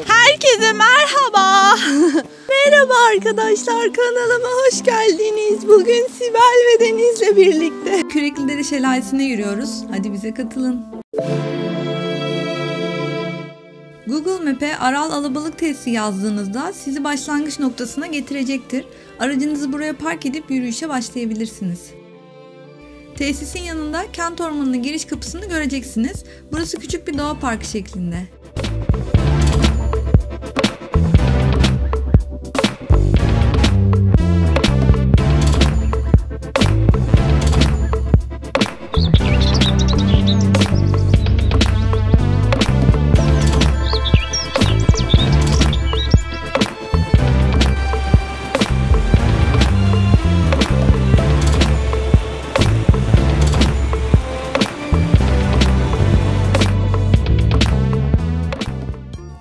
Herkese merhaba. Merhaba arkadaşlar, kanalıma hoş geldiniz. Bugün Sibel ve Deniz'le birlikte Küreklidere Şelalesi'ne yürüyoruz. Hadi bize katılın. Google Map'e Aral Alabalık Tesisi yazdığınızda sizi başlangıç noktasına getirecektir. Aracınızı buraya park edip yürüyüşe başlayabilirsiniz. Tesisin yanında kent ormanının giriş kapısını göreceksiniz. Burası küçük bir doğa parkı şeklinde.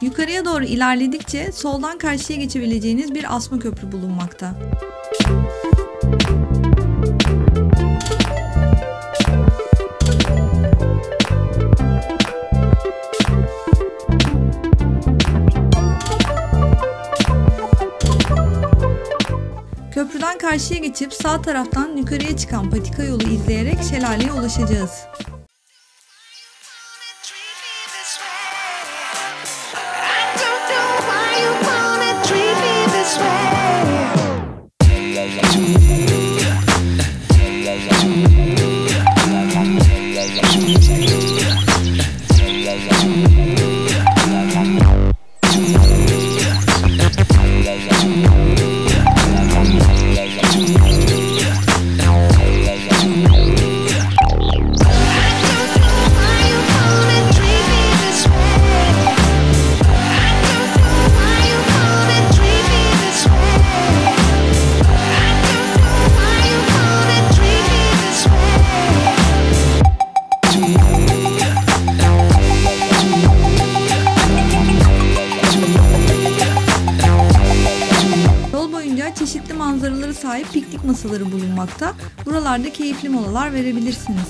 Yukarıya doğru ilerledikçe soldan karşıya geçebileceğiniz bir asma köprü bulunmakta. Köprüden karşıya geçip sağ taraftan yukarıya çıkan patika yolu izleyerek şelaleye ulaşacağız. Çeşitli manzaraları sahip piknik masaları bulunmakta. Buralarda keyifli molalar verebilirsiniz.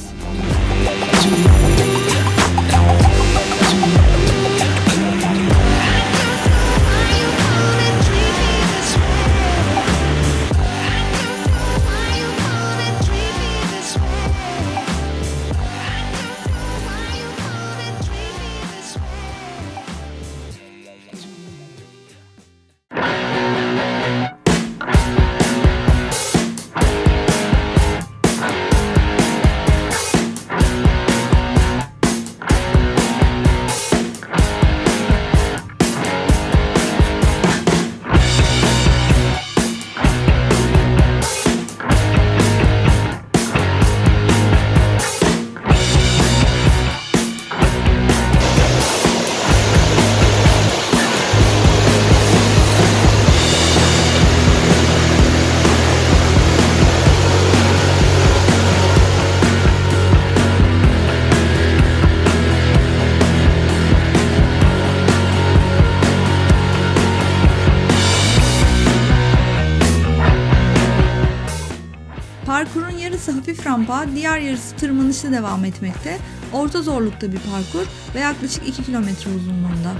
Parkurun yarısı hafif rampa, diğer yarısı tırmanışla devam etmekte. Orta zorlukta bir parkur ve yaklaşık 2 kilometre uzunluğunda.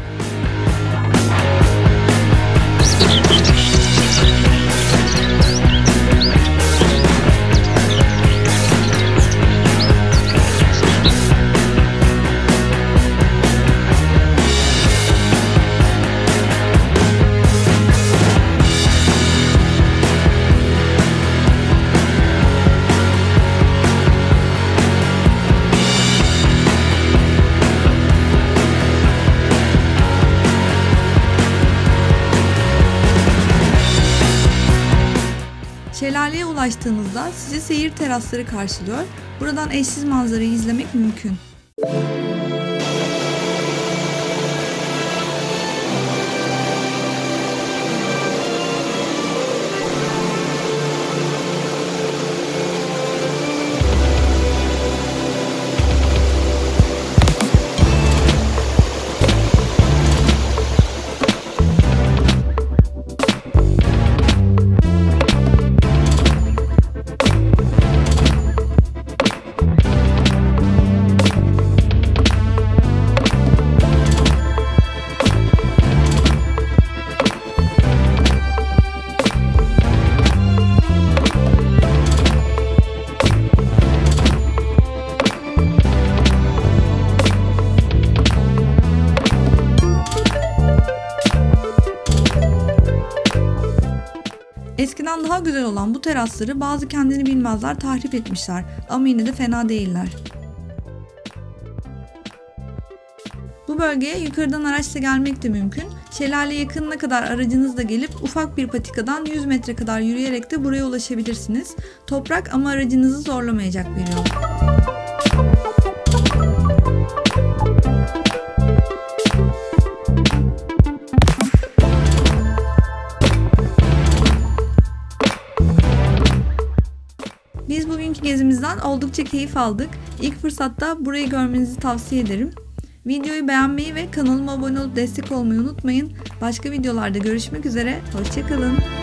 Şelaleye ulaştığınızda sizi seyir terasları karşılıyor. Buradan eşsiz manzarayı izlemek mümkün. Eskiden daha güzel olan bu terasları bazı kendini bilmezler tahrip etmişler ama yine de fena değiller. Bu bölgeye yukarıdan araçla gelmek de mümkün. Şelale yakınına kadar aracınızla gelip ufak bir patikadan 100 metre kadar yürüyerek de buraya ulaşabilirsiniz. Toprak ama aracınızı zorlamayacak bir yol. Biz bugünkü gezimizden oldukça keyif aldık. İlk fırsatta burayı görmenizi tavsiye ederim. Videoyu beğenmeyi ve kanalıma abone olup destek olmayı unutmayın. Başka videolarda görüşmek üzere. Hoşça kalın.